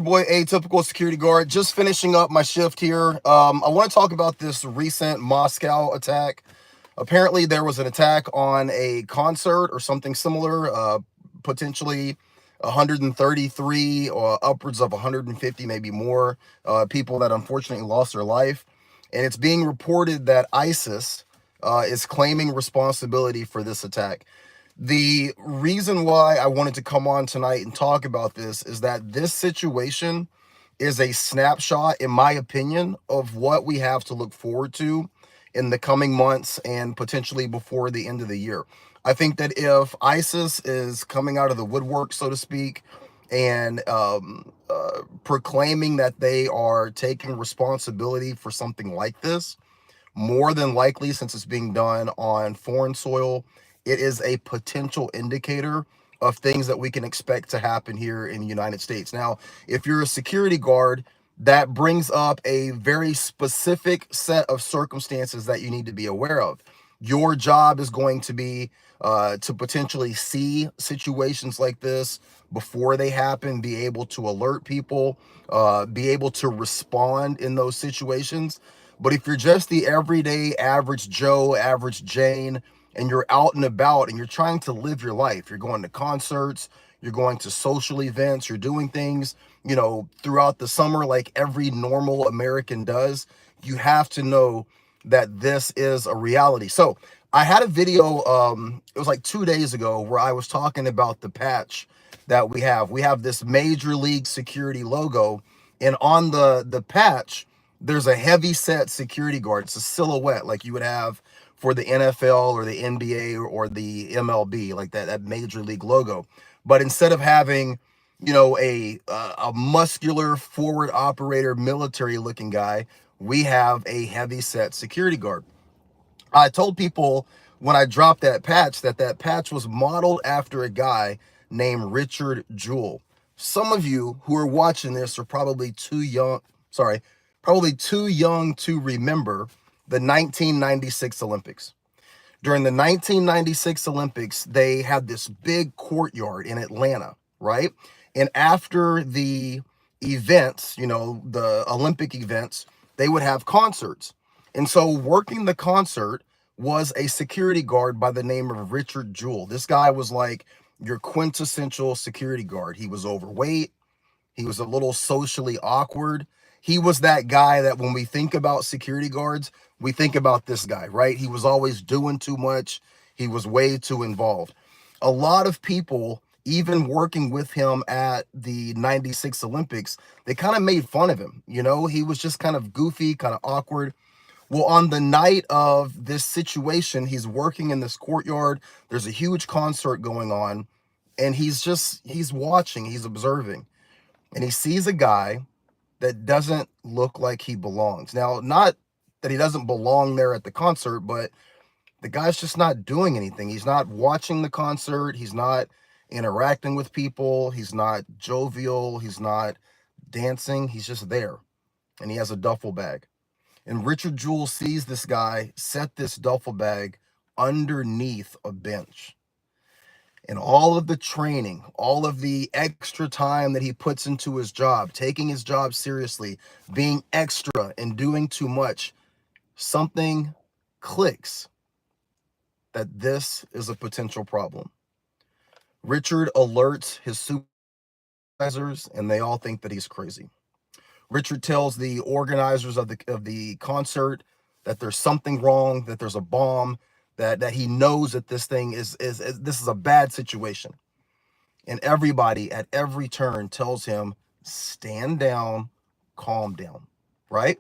Boy, atypical security guard, just finishing up my shift here. I want to talk about this recent Moscow attack. Apparently, there was an attack on a concert or something similar, potentially 133 or upwards of 150, maybe more people that unfortunately lost their life. And it's being reported that ISIS is claiming responsibility for this attack. The reason why I wanted to come on tonight and talk about this is that this situation is a snapshot, in my opinion, of what we have to look forward to in the coming months and potentially before the end of the year. I think that if ISIS is coming out of the woodwork, so to speak, and proclaiming that they are taking responsibility for something like this, more than likely, since it's being done on foreign soil, it is a potential indicator of things that we can expect to happen here in the United States. Now, if you're a security guard, that brings up a very specific set of circumstances that you need to be aware of. Your job is going to be to potentially see situations like this before they happen, be able to alert people, be able to respond in those situations. But if you're just the everyday average Joe, average Jane, and you're out and about and you're trying to live your life, you're going to concerts, you're going to social events, you're doing things, throughout the summer like every normal American does, you have to know that this is a reality. So I had a video, it was like 2 days ago, where I was talking about the patch that we have. We have this Major League Security logo, and on the patch, there's a heavy set security guard. It's a silhouette like you would have for the NFL or the NBA or the MLB, like that Major League logo. But instead of having, a muscular forward operator military looking guy, we have a heavy set security guard. I told people when I dropped that patch that patch was modeled after a guy named Richard Jewell. Some of you who are watching this are probably too young, probably too young to remember the 1996 Olympics. During the 1996 Olympics, they had this big courtyard in Atlanta, right? And after the events, the Olympic events, they would have concerts. And so working the concert was a security guard by the name of Richard Jewell. This guy was like your quintessential security guard. He was overweight. He was a little socially awkward. He was that guy that when we think about security guards, we think about this guy, right? He was always doing too much. He was way too involved. A lot of people, even working with him at the 96 Olympics, they kind of made fun of him. He was just kind of goofy, kind of awkward. Well, on the night of this situation, he's working in this courtyard. There's a huge concert going on, and he's watching, he's observing, and he sees a guy that doesn't look like he belongs. Now, not that he doesn't belong there at the concert, but the guy's just not doing anything. He's not watching the concert. He's not interacting with people. He's not jovial. He's not dancing. He's just there. And he has a duffel bag. And Richard Jewell sees this guy set this duffel bag underneath a bench. And all of the training, all of the extra time that he puts into his job, taking his job seriously, being extra and doing too much, something clicks that this is a potential problem. Richard alerts his supervisors, and they all think that he's crazy. Richard tells the organizers of the concert that there's something wrong, that there's a bomb, that he knows that this thing is this is a bad situation. And everybody at every turn tells him, stand down, calm down, right?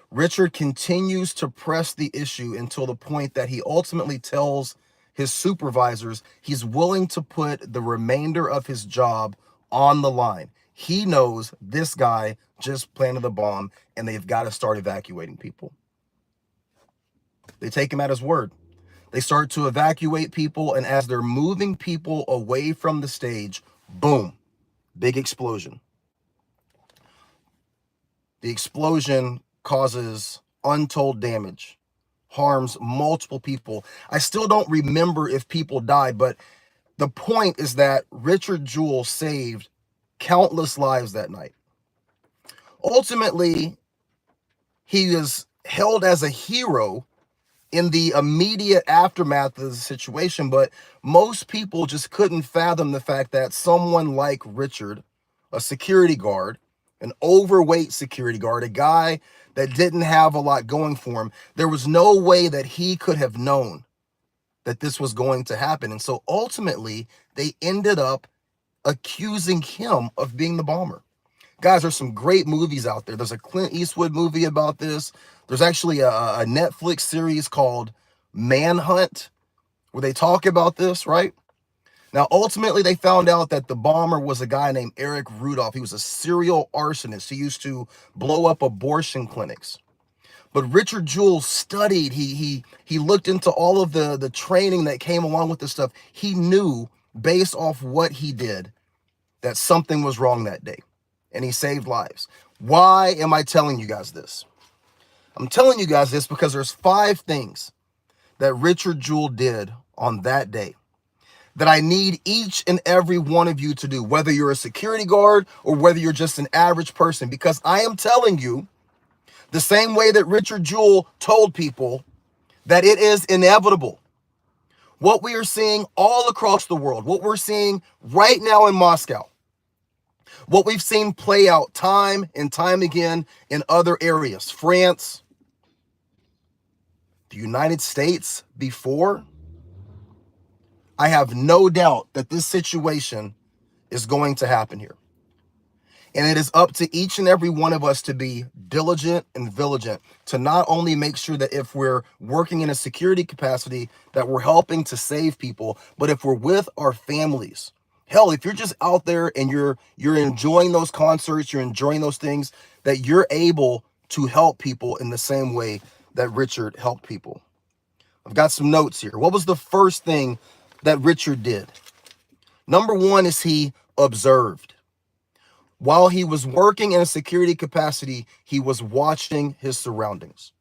Richard continues to press the issue until the point that he ultimately tells his supervisors he's willing to put the remainder of his job on the line. He knows this guy just planted the bomb and they've got to start evacuating people. They take him at his word. They start to evacuate people, and as they're moving people away from the stage, boom, big explosion. The explosion causes untold damage, harms multiple people. I still don't remember if people died, but the point is that Richard Jewell saved countless lives that night. Ultimately, he is held as a hero in the immediate aftermath of the situation, but most people just couldn't fathom the fact that someone like Richard, a security guard, an overweight security guard, a guy that didn't have a lot going for him, there was no way that he could have known that this was going to happen. And so ultimately, they ended up accusing him of being the bomber. Guys, there's some great movies out there. There's a Clint Eastwood movie about this. There's actually a Netflix series called Manhunt where they talk about this, right? Now, ultimately, they found out that the bomber was a guy named Eric Rudolph. He was a serial arsonist. He used to blow up abortion clinics. But Richard Jewell studied. He looked into all of the training that came along with this stuff. He knew, based off what he did, that something was wrong that day. And he saved lives. Why am I telling you guys this? I'm telling you guys this because there's 5 things that Richard Jewell did on that day that I need each and every one of you to do, whether you're a security guard or whether you're just an average person, because I am telling you, the same way that Richard Jewell told people that it is inevitable. What we are seeing all across the world, what we're seeing right now in Moscow, what we've seen play out time and time again in other areas, France, the United States before, I have no doubt that this situation is going to happen here. And it is up to each and every one of us to be diligent and vigilant to not only make sure that if we're working in a security capacity, that we're helping to save people, but if we're with our families. Hell, if you're just out there and you're enjoying those concerts, you're enjoying those things, that you're able to help people in the same way that Richard helped people. I've got some notes here. What was the first thing that Richard did? Number 1 is he observed. While he was working in a security capacity, he was watching his surroundings.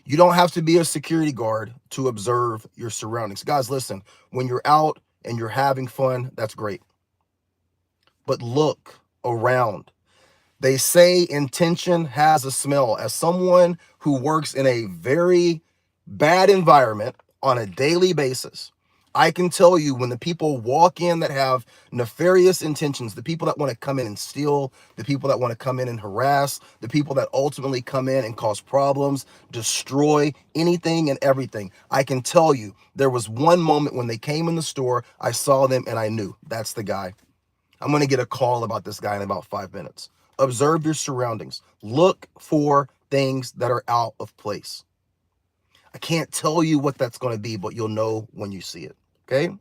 You don't have to be a security guard to observe your surroundings. Guys, listen, when you're out and you're having fun, that's great. But look around. They say intention has a smell. As someone who works in a very bad environment on a daily basis, I can tell you when the people walk in that have nefarious intentions, the people that want to come in and steal, the people that want to come in and harass, the people that ultimately come in and cause problems, destroy anything and everything. I can tell you there was one moment when they came in the store, I saw them and I knew that's the guy. I'm going to get a call about this guy in about 5 minutes. Observe your surroundings. Look for things that are out of place. I can't tell you what that's going to be, but you'll know when you see it. Okay.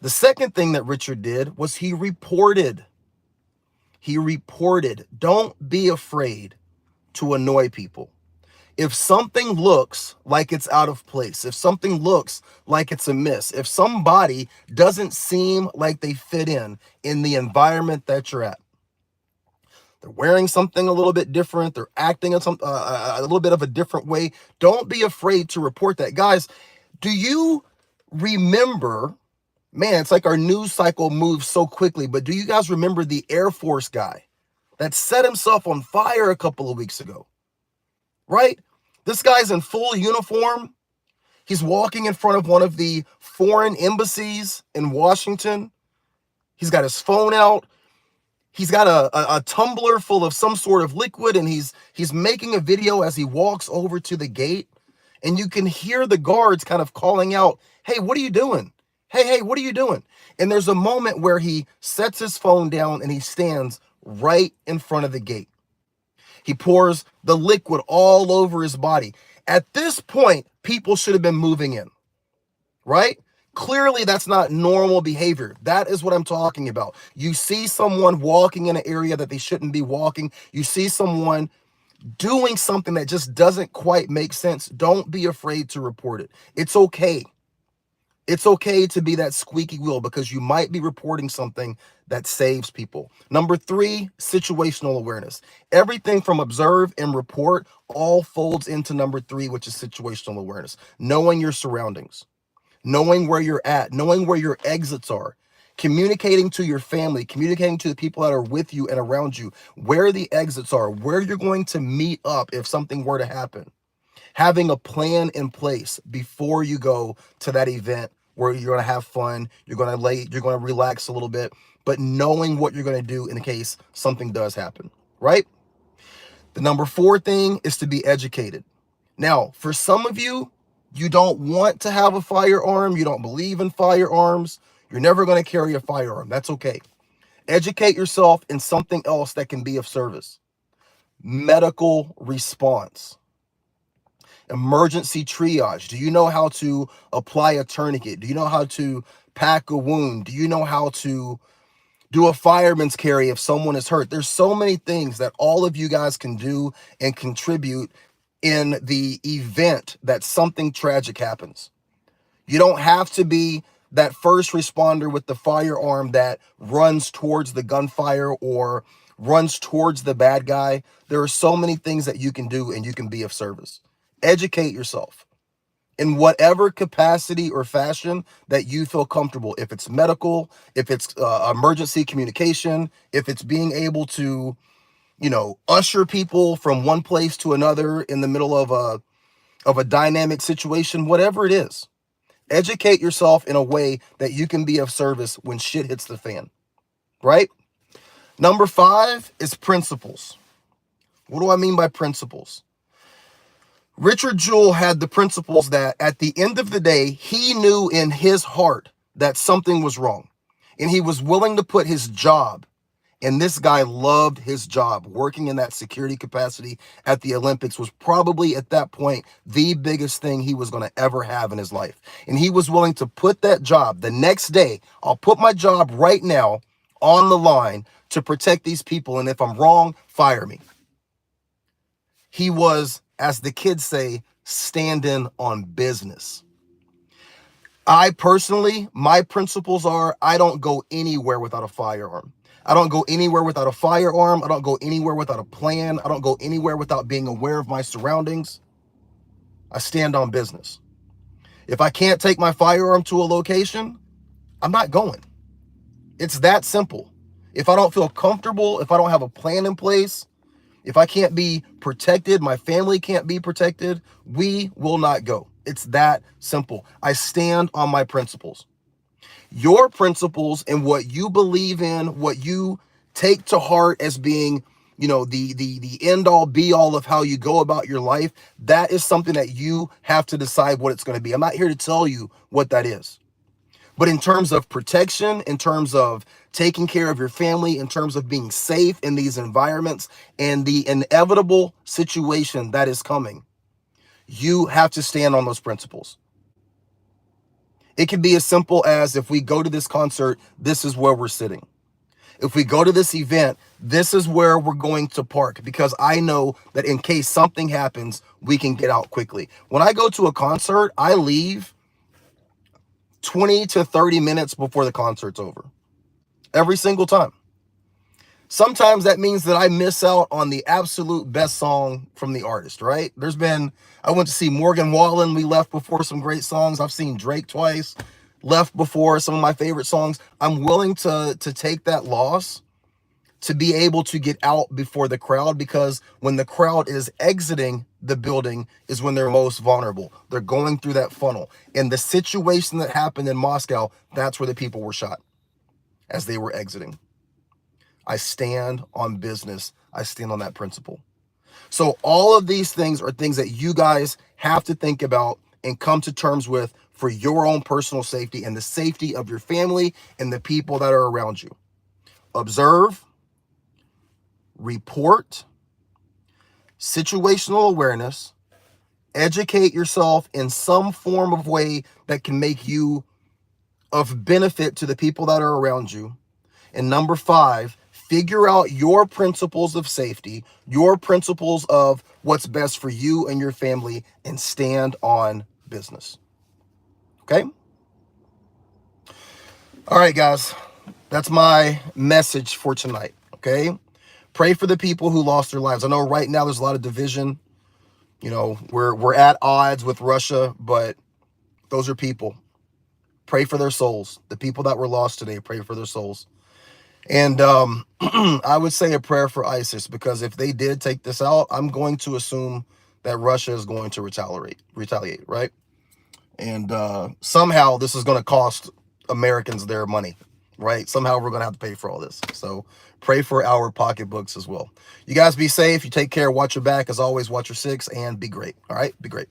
The second thing that Richard did was he reported. He reported. Don't be afraid to annoy people. If something looks like it's out of place, if something looks like it's amiss, if somebody doesn't seem like they fit in the environment that you're at, they're wearing something a little bit different, they're acting in a little bit of a different way, don't be afraid to report that. Guys, do you remember, man, it's like our news cycle moves so quickly, but do you guys remember the Air Force guy that set himself on fire a couple of weeks ago? Right? This guy's in full uniform. He's walking in front of one of the foreign embassies in Washington. He's got his phone out. He's got a tumbler full of some sort of liquid, and he's making a video as he walks over to the gate. And you can hear the guards kind of calling out, "Hey, what are you doing? Hey, what are you doing?" And there's a moment where he sets his phone down and he stands right in front of the gate. He pours the liquid all over his body. At this point, people should have been moving in, right? Clearly, that's not normal behavior. That is what I'm talking about. You see someone walking in an area that they shouldn't be walking. You see someone doing something that just doesn't quite make sense. Don't be afraid to report it. It's okay. It's okay to be that squeaky wheel because you might be reporting something that saves people. Number 3, situational awareness. Everything from observe and report all folds into number 3, which is situational awareness. Knowing your surroundings, knowing where you're at, knowing where your exits are. communicating to your family, communicating to the people that are with you and around you, where the exits are, where you're going to meet up if something were to happen. Having a plan in place before you go to that event where you're going to have fun, you're going to relax a little bit, but knowing what you're going to do in case something does happen, right? The number 4 thing is to be educated. Now, for some of you, you don't want to have a firearm, you don't believe in firearms, you're never going to carry a firearm. That's okay. Educate yourself in something else that can be of service. Medical response. Emergency triage. Do you know how to apply a tourniquet? Do you know how to pack a wound? Do you know how to do a fireman's carry if someone is hurt? There's so many things that all of you guys can do and contribute in the event that something tragic happens. You don't have to be that first responder with the firearm that runs towards the gunfire or runs towards the bad guy. There are so many things that you can do and you can be of service. Educate yourself in whatever capacity or fashion that you feel comfortable. If it's medical, if it's emergency communication, if it's being able to, usher people from one place to another in the middle of a dynamic situation, whatever it is. Educate yourself in a way that you can be of service when shit hits the fan, right? Number 5 is principles. What do I mean by principles? Richard Jewell had the principles that at the end of the day, he knew in his heart that something was wrong, and he was willing to put his job. And this guy loved his job. Working in that security capacity at the Olympics was probably at that point the biggest thing he was going to ever have in his life. And he was willing to put that job the next day. I'll put my job right now on the line to protect these people. And if I'm wrong, fire me. He was, as the kids say, standing on business. I personally, my principles are, I don't go anywhere without a firearm. I don't go anywhere without a firearm. I don't go anywhere without a plan. I don't go anywhere without being aware of my surroundings. I stand on business. If I can't take my firearm to a location, I'm not going. It's that simple. If I don't feel comfortable, if I don't have a plan in place, if I can't be protected, my family can't be protected, we will not go. It's that simple. I stand on my principles. Your principles and what you believe in, what you take to heart as being, the end all be all of how you go about your life, that is something that you have to decide what it's going to be. I'm not here to tell you what that is. But in terms of protection, in terms of taking care of your family, in terms of being safe in these environments and the inevitable situation that is coming, you have to stand on those principles. It can be as simple as, if we go to this concert, this is where we're sitting. If we go to this event, this is where we're going to park, because I know that in case something happens, we can get out quickly. When I go to a concert, I leave 20 to 30 minutes before the concert's over. Every single time. Sometimes that means that I miss out on the absolute best song from the artist, right? I went to see Morgan Wallen. We left before some great songs. I've seen Drake twice, left before some of my favorite songs. I'm willing to take that loss to be able to get out before the crowd, because when the crowd is exiting the building is when they're most vulnerable. They're going through that funnel. And the situation that happened in Moscow, that's where the people were shot as they were exiting. I stand on business. I stand on that principle. So all of these things are things that you guys have to think about and come to terms with for your own personal safety and the safety of your family and the people that are around you. Observe, report, situational awareness, educate yourself in some form of way that can make you of benefit to the people that are around you. And number 5, figure out your principles of safety, your principles of what's best for you and your family, and stand on business. Okay? All right, guys. That's my message for tonight. Okay? Pray for the people who lost their lives. I know right now there's a lot of division. We're at odds with Russia, but those are people. Pray for their souls. The people that were lost today, pray for their souls. And I would say a prayer for ISIS, because if they did take this out, I'm going to assume that Russia is going to retaliate, right? And somehow this is going to cost Americans their money, right? Somehow we're going to have to pay for all this. So pray for our pocketbooks as well. You guys be safe. You take care. Watch your back. As always, watch your six and be great. All right? Be great.